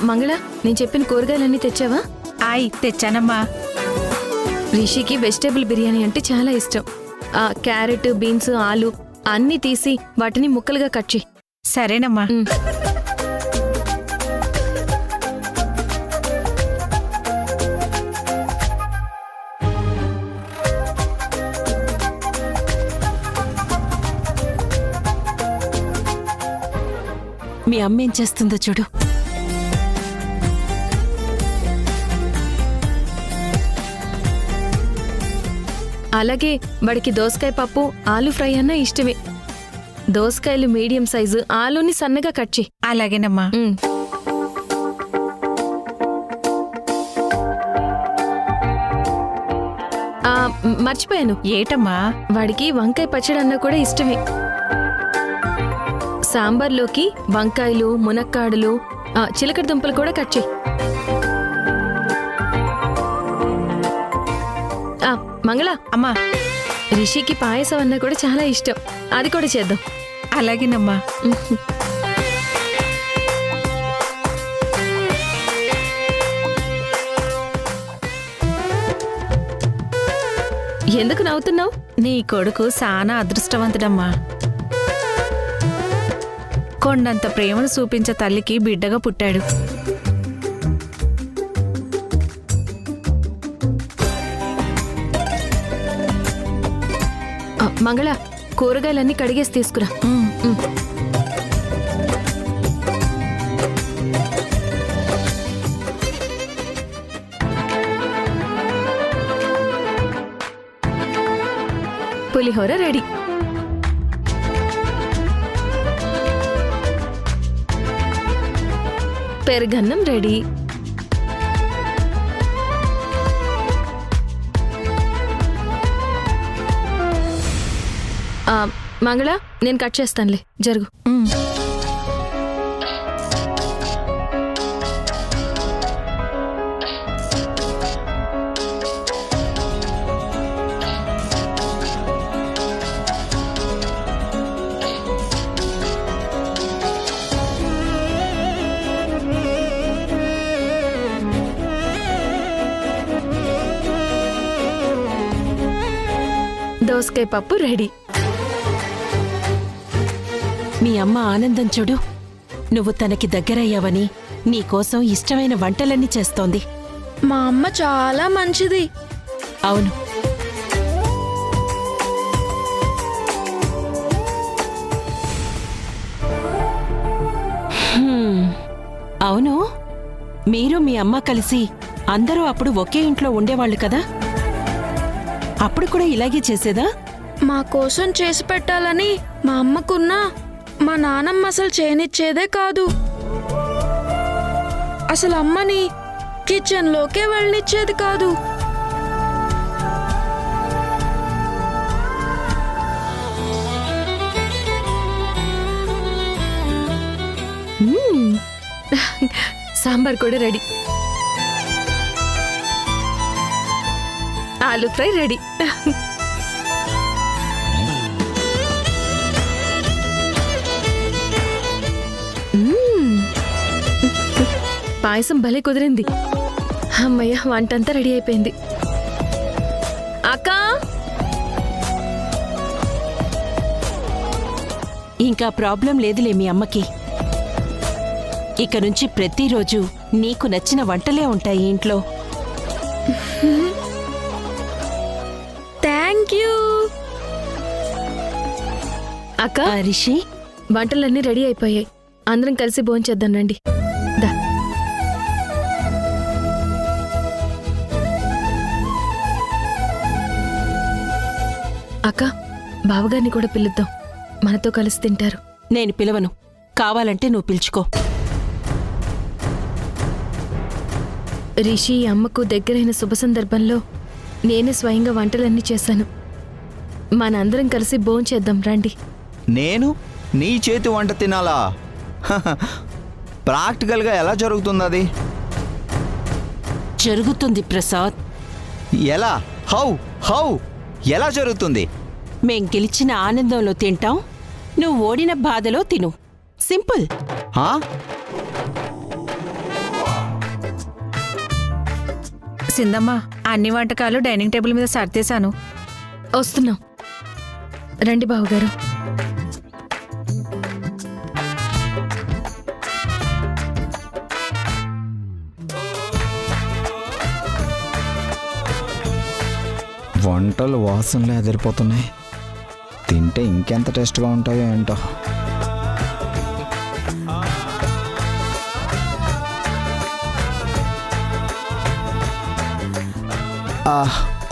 మంగళ, నేను చెప్పిన కూరగాయలన్నీ తెచ్చావా? తెచ్చానమ్మా. రిషికి వెజిటేబుల్ బిర్యానీ అంటే చాలా ఇష్టం. క్యారెట్, బీన్స్, ఆలు అన్నీ తీసి వాటిని ముక్కలుగా కట్ చేయి. సరేనమ్మా. మీ అమ్మ ఏం చేస్తుందో చూడు. అలాగే వాడికి దోసకాయ పప్పు, ఆలు ఫ్రై అన్నా ఇష్టమే. దోసకాయలు మీడియం సైజు, ఆలుని సన్నగా కట్ చేయి. అలాగేనమ్మా. మర్చిపోయాను. ఏటమ్మా? వాడికి వంకాయ పచ్చడి అన్నా కూడా ఇష్టమే. సాంబార్లోకి వంకాయలు, మునక్కాడలు, చిలకడ దుంపలు కూడా కట్ చేయి. మంగళ, అమ్మా, రిషికి పాయసం అన్నా కూడా చాలా ఇష్టం. అది కూడా చేద్దాం. అలాగేనమ్మా. ఎందుకు నవ్వుతున్నావు? నీ కొడుకు చాలా అదృష్టవంతుడమ్మా. కొండంత ప్రేమను చూపించే తల్లికి బిడ్డగా పుట్టాడు. మంగళ, కూరగాయలన్నీ కడిగేసి తీసుకురా. పులిహోర రెడీ. పెరుగన్నం రెడీ. మంగళ, నేను కట్ చేస్తానులే, జరుగు. దోసకాయ పప్పు రెడీ. మీ అమ్మ ఆనందం చూడు. నువ్వు తనకి దగ్గరయ్యావని నీకోసం ఇష్టమైన వంటలన్నీ చేస్తోంది. మా అమ్మ చాలా మంచిది. అవును. అవును, మీరు మీ అమ్మ కలిసి అందరూ అప్పుడు ఒకే ఇంట్లో ఉండేవాళ్ళు కదా? అప్పుడు కూడా ఇలాగే చేసేదా? మా కోసం చేసి పెట్టాలని మా అమ్మకున్నా మా నానమ్మ అసలు చేయనిచ్చేదే కాదు. అసలు అమ్మని కిచెన్లోకే వెళ్ళనిచ్చేది కాదు. సాంబార్ కూడా రెడీ. ఆలు ఫ్రై రెడీ. పాయసం భలే కుదిరింది. అమ్మయ్య, వంటంతా రెడీ అయిపోయింది. అక్కా, ఇంకా ప్రాబ్లం లేదులే మీ అమ్మకి. ఇక నుంచి ప్రతిరోజు నీకు నచ్చిన వంటలే ఉంటాయి ఇంట్లో. థ్యాంక్ యూ అక్క. రిషి, వంటలన్నీ రెడీ అయిపోయాయి. అందరం కలిసి భోంచేద్దాం రండి. దా. అక్క, బావగారిని కూడా పిలుద్దాం. మనతో కలిసి తింటారు. నేను పిలవను. కావాలంటే నువ్వు పిలుచుకో. రిషి అమ్మకు దగ్గరైన శుభ సందర్భంలో నేనే స్వయంగా వంటలన్నీ చేశాను. మనందరం కలిసి భోంచేద్దాం రండి. నేను నీ చేతి వంట తినాలా? ప్రాక్టికల్గా ఎలా జరుగుతుంది అది? జరుగుతుంది ప్రసాద్. ఎలా? హౌ ఎలా జరుగుతుంది? మేం గెలిచిన ఆనందంలో తింటాం, నువ్వు ఓడిన బాధలో తిను. సింపుల్. సిందమ్మా, అన్ని వంటకాలు డైనింగ్ టేబుల్ మీద సర్దేశాను. వస్తున్నాం. రండి బావగారు. వంటలు వాసనలు ఎదిరిపోతున్నాయి. తింటే ఇంకెంత టేస్ట్గా ఉంటాయో ఏంటో.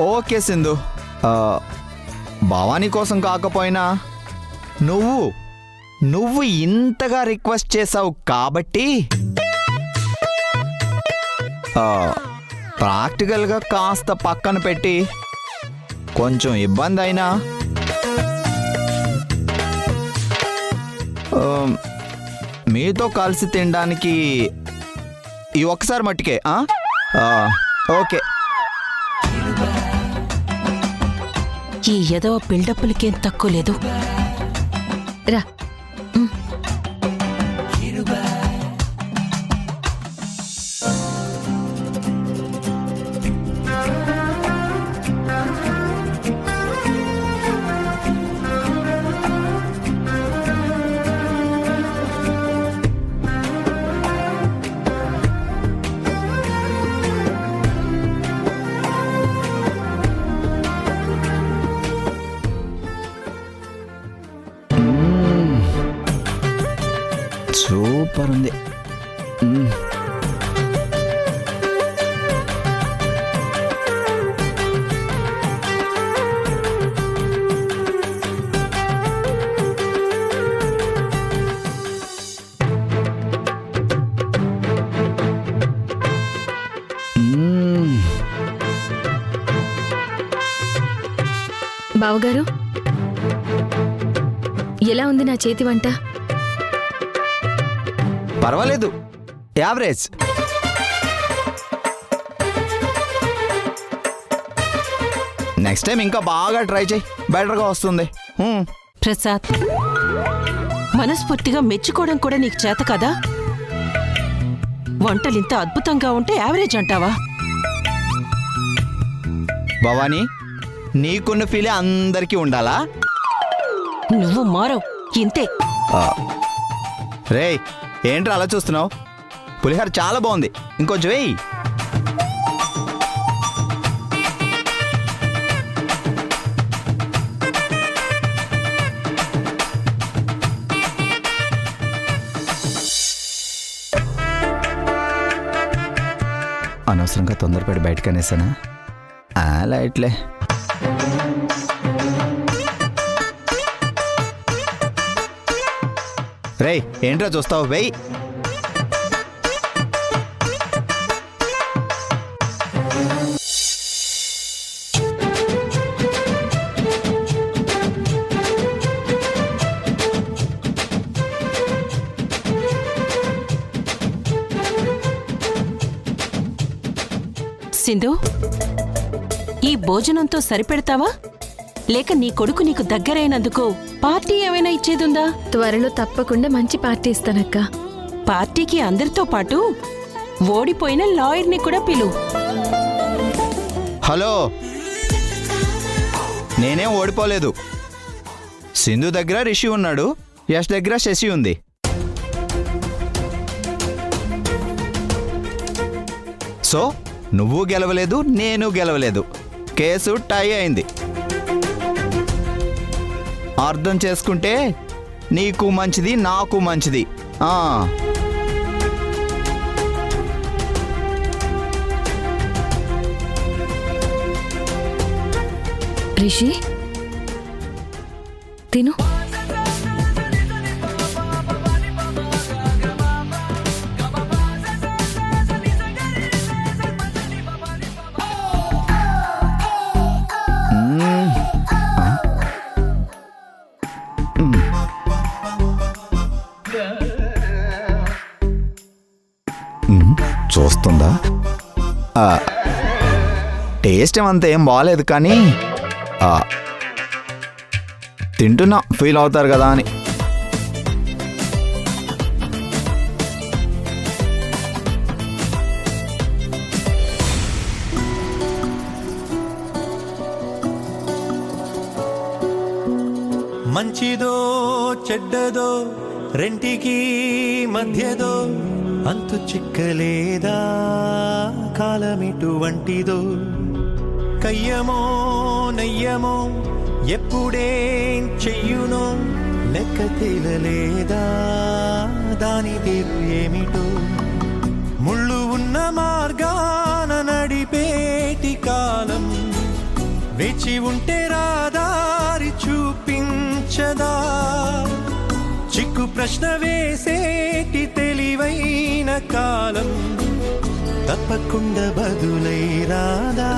ఓకే సింధు, భవానీ కోసం కాకపోయినా నువ్వు ఇంతగా రిక్వెస్ట్ చేసావు కాబట్టి ప్రాక్టికల్గా కాస్త పక్కన పెట్టి కొంచెం ఇబ్బంది అయినా మీతో కలిసి తినడానికి ఈ ఒక్కసారి మట్టుకే. ఓకే. ఈ ఎదవ బిల్డప్పులకేం తక్కువ లేదు. రా. సూపర్ ఉంది. బావగారు, ఎలా ఉంది నా చేతి వంట? పర్వాలేదు, యావరేజ్. నెక్స్ట్ టైం ఇంకా బాగా ట్రై చేయి, బెటర్గా వస్తుంది. ప్రసాద్, మనస్ఫూర్తిగా మెచ్చుకోవడం కూడా నీకు చేత కదా? వంటలింత అద్భుతంగా ఉంటే యావరేజ్ అంటావా? భవానీ, నీకున్న ఫీలే అందరికీ ఉండాలా? నువ్వు మారవు, ఇంతే. రేయ్, ఏంట్రా అలా చూస్తున్నావు? పులిహోర చాలా బాగుంది, ఇంకొంచెం వేయి. అనవసరంగా తొందరపడి బయటకు అనేసానా? లైట్లే. రేయ్, ఏంట్రా చూస్తావు? వెయ్యి. సింధు, ఈ భోజనంతో సరిపెడతావా? లేక నీ కొడుకు నీకు దగ్గరైనందుకు పార్టీ ఏమైనా ఇచ్చేదుందా? త్వరలో తప్పకుండా మంచి పార్టీ ఇస్తానక్క. పార్టీకి అందరితో పాటు ఓడిపోయిన లాయర్ని కూడా పిలువు. హలో, నేనేం ఓడిపోలేదు. సింధు దగ్గర రిషి ఉన్నాడు, యష్ దగ్గర శశి ఉంది. సో నువ్వు గెలవలేదు, నేను గెలవలేదు. కేసు టై అయింది. అర్థం చేసుకుంటే నీకు మంచిది, నాకు మంచిది. రిషి, తిను. చూస్తుందా? టేస్ట్ ఏమంతా ఏం బాగాలేదు, కానీ తింటున్నా ఫీల్ అవుతారు కదా అని. మంచిదో చెడ్డదో రెంటికి మధ్యదో అంతు చిక్కలేదా కాలమిటువంటిదో కయ్యమో నయ్యమో ఎప్పుడేం చెయ్యునో లెక్క తేలలేదా దాని తీరు ఏమిటో ముళ్ళు ఉన్న మార్గాన నడిపేటి కాలం వేచి ఉంటే రాదారి చూపించదా చిక్కు ప్రశ్న వేసేటి తెలివైన కాలం తప్పకుండా బదులై రాదా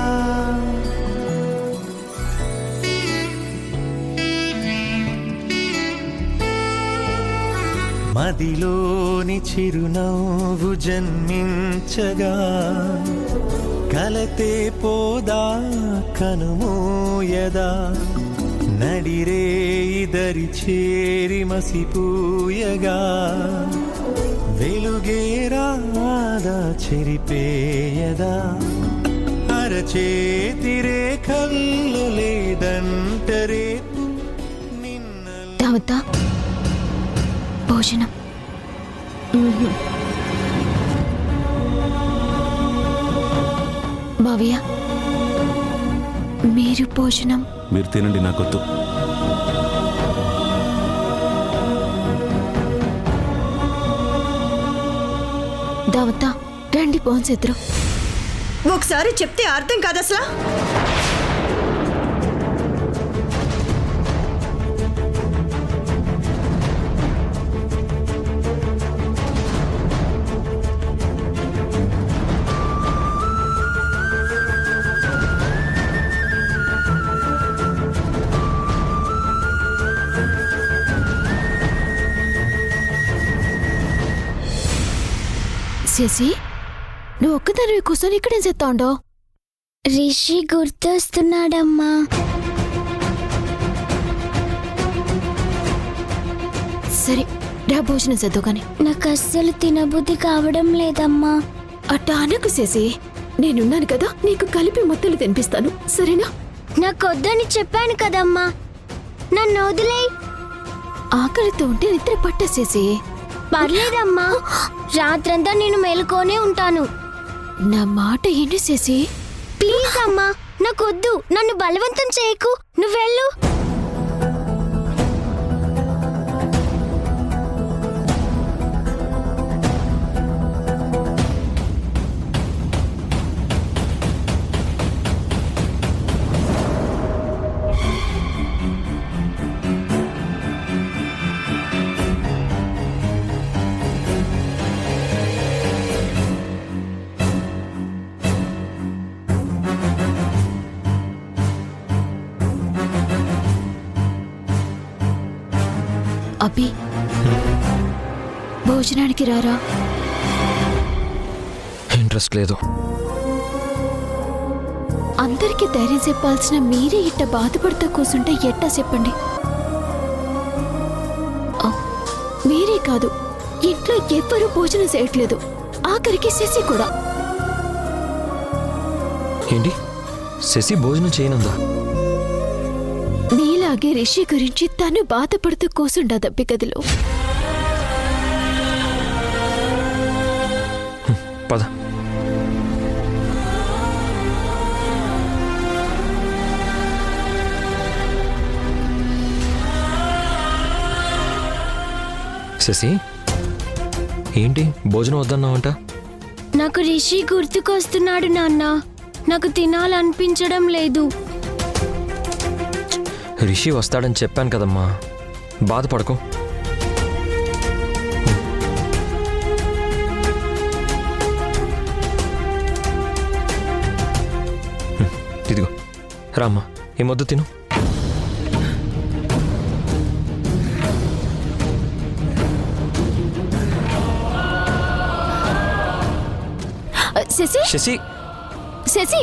మదిలోని చిరునవ్వు జన్మించగా కలతే పోదా కనుమూయదా నడిరే ఇదరి చేరి మసిపూయగా వెలుగే రాదా చెరిపేయదా అరచేతి రేఖల్లో లేదంటరే దావత భోజనం మావయ్య మీరు భోజనం మీరు తినండి, నాకొద్దు. దావత రండి పోన్సిద్దరు. ఒకసారి చెప్తే అర్థం కాదు అసలు. శశి, నువ్వు ఒక్కదానివి కూర్చొని ఇక్కడేం చేస్తా ఉండవు? రిషి గుర్తొస్తున్నాడమ్మా. సరే రా భోజనం చేద్దు కానీ. నాకు అస్సలు తినబుద్ధి కావడం లేదమ్మా. అట్టా అనకు శశి, నేనున్నాను కదా, నీకు కలిపి మొత్తలు తినిపిస్తాను, సరేనా? నాకొద్దని చెప్పాను కదమ్మా, నన్ను వదిలేయ్. ఆకలితో ఉంటే నిద్ర పట్టేసేసి. పర్లేదమ్మా, రాత్రంతా నేను మేలుకోనే ఉంటాను. నా మాట ఏంటి శశి? ప్లీజ్ అమ్మా, నాకొద్దు, నన్ను బలవంతం చేయకు, నువ్వెళ్ళు. అభి, భోజనానికి రారా. ఇంట్రెస్ట్ లేదు. అందరికీ ధైర్యం చెప్పాల్సిన మీరే ఇట్ట బాధపడుతూ కూర్చుంటే ఎట్టా చెప్పండి? మీరే కాదు, ఇంట్లో ఎవ్వరూ భోజనం చేయట్లేదు, ఆఖరికి శశి కూడా. ఏంటి, శశి భోజనం చేయనుందా? నీలాగే రిషి గురించి తను బాధపడుతూ కూసుండదబ్బి గదిలో. పద. శశి, ఏంటి భోజనం వద్దన్నావంట? నాకు రిషి గుర్తుకొస్తున్నాడు నాన్న, నాకు తినాలనిపించడం లేదు. రిషి వస్తాడని చెప్పాను కదమ్మా, బాధపడకు. ఇదిగో రామ్మా, ఈ మొద్దు తిను. శశి, శశి, శశి,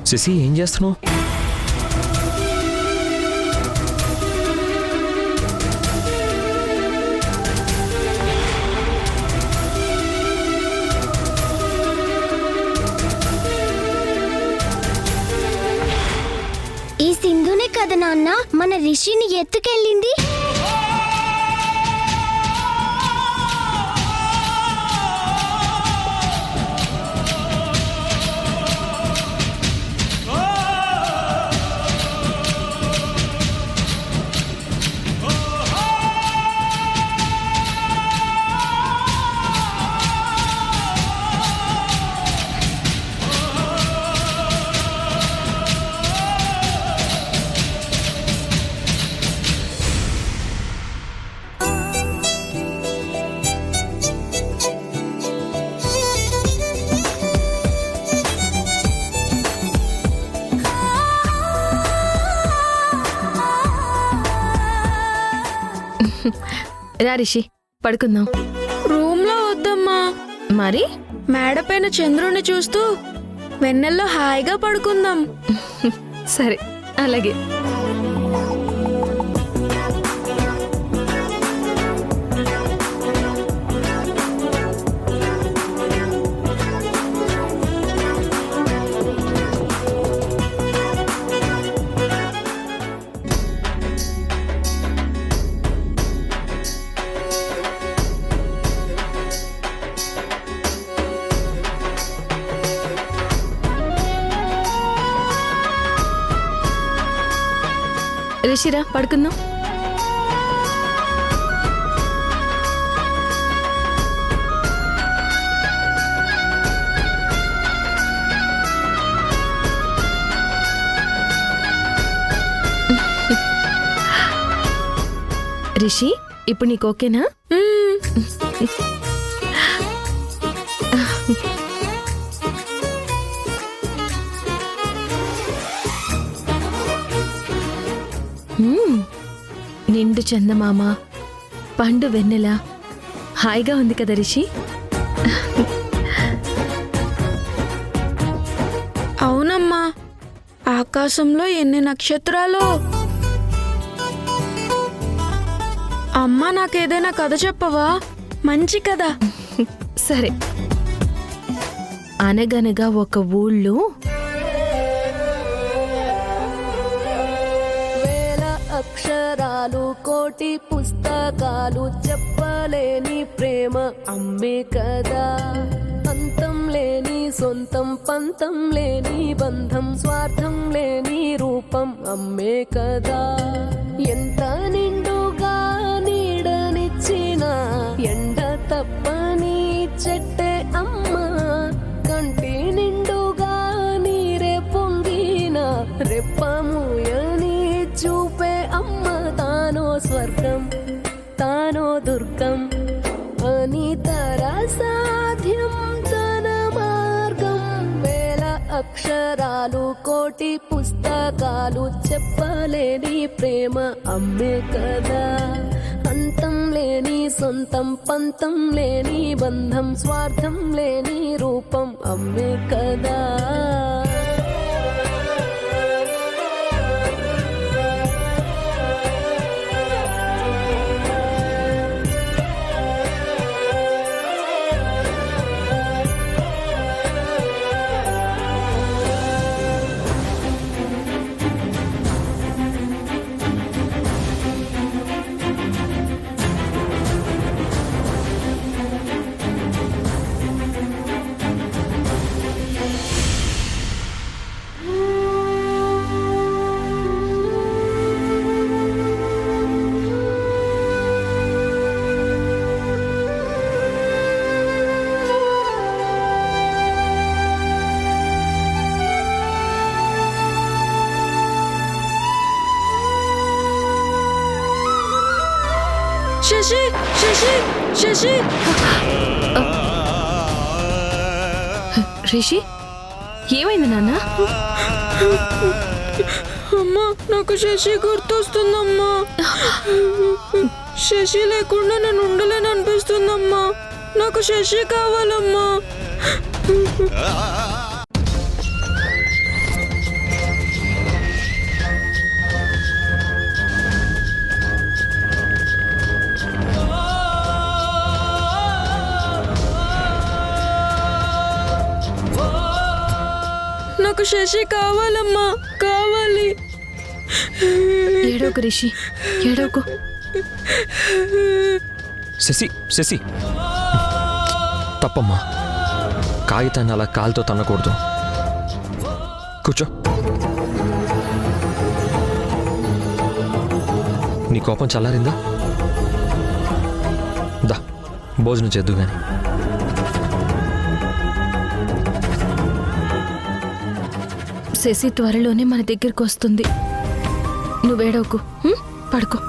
శశి ఏం చేస్తున్నావు? కదా నాన్న మన రిషిని ఎత్తుకెళ్ళింది. రా రిషి పడుకుందాం. రూమ్ లో వద్దమ్మా, మరి మేడపైన చంద్రుని చూస్తూ వెన్నెల్లో హాయిగా పడుకుందాం. సరే అలాగే. రిషిరా పడుకుందాం. రిషి ఇప్పుడు నీకు ఓకేనా? నిండు చందమామ, పండు వెన్నెల, హాయిగా ఉంది కదా రిషి? అవునమ్మా, ఆకాశంలో ఎన్ని నక్షత్రాలు. అమ్మా నాకేదైనా కథ చెప్పవా? మంచి కథ. సరే. అనగనగా ఒక ఊళ్ళో అక్షరాలు కోటి పుస్తకాలు చెప్పలేని ప్రేమ అమ్మే కదా. అంతం లేని సొంతం పంతం లేని బంధం స్వార్థం లేని రూపం అమ్మే కదా. ఎంత నిండుగా నీడనిచ్చిన ఎండ తప్పని చెట్టే అమ్మ. కంటి నిండుగా నీరే పొంగిన రెప్పముయని చూపే అమ్మ. తానో స్వర్గం తానో దుర్గం అని తర సాధ్యం తన మార్గం. వేల అక్షరాలు కోటి పుస్తకాలు చెప్పలేని ప్రేమ అమ్మే కదా. అంతం లేని సొంతం పంతం లేని బంధం స్వార్థం లేని రూపం అమ్మే కదా. శశి శశి శశి. రిషి ఏమైంది నాన్న? అమ్మా నాకు శశి గుర్తొస్తుందమ్మా. శశి లేకుండా నేను ఉండలేను అనిపిస్తుందమ్మా. నాకు శశి కావాలమ్మా. నాకు శశి కావాలమ్మా, కావాలి. ఏడోకు రిషి, ఏడోకు. శశి శశి తప్పమ్మా, కాగితాన్ని అలా కాలుతో తన్నకూడదు. కూర్చో. నీ కోపం చల్లారిందా? దా భోజనం చేద్దు గాని. శశి త్వరలోనే మన దగ్గరికి వస్తుంది. నువ్వేడవకు, పడుకో.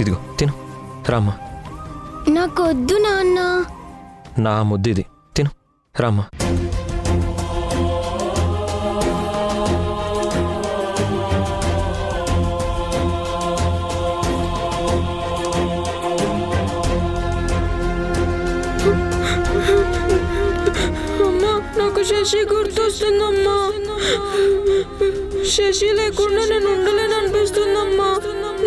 ఇదిగో తిను. రామ్మా. నాకొద్దు నాన్న. నా ముద్దు ఇది, తిను. రామ్మా. అమ్మా, నాకు శశి గుర్తొస్తుందమ్మా. శశి లేకుండా నేను ఉండలేను అనిపిస్తుందమ్మా.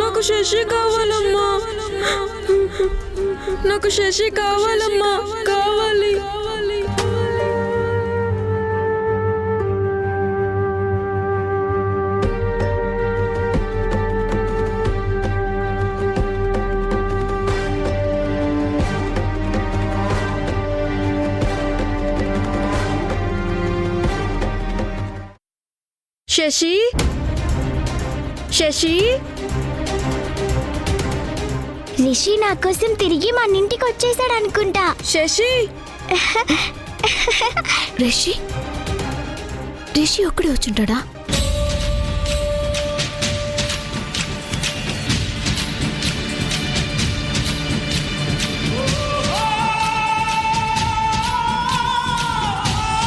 నాకు శశి కావాలమ్మా. నాకు శశి కావాలమ్మా, కావాలి. శశి, శశి. రిషి నా కోసం తిరిగి మన ఇంటికి వచ్చేసాడు అనుకుంటా. శశి, రిషి, రిషి ఒక్కడే వచ్చుంటాడా?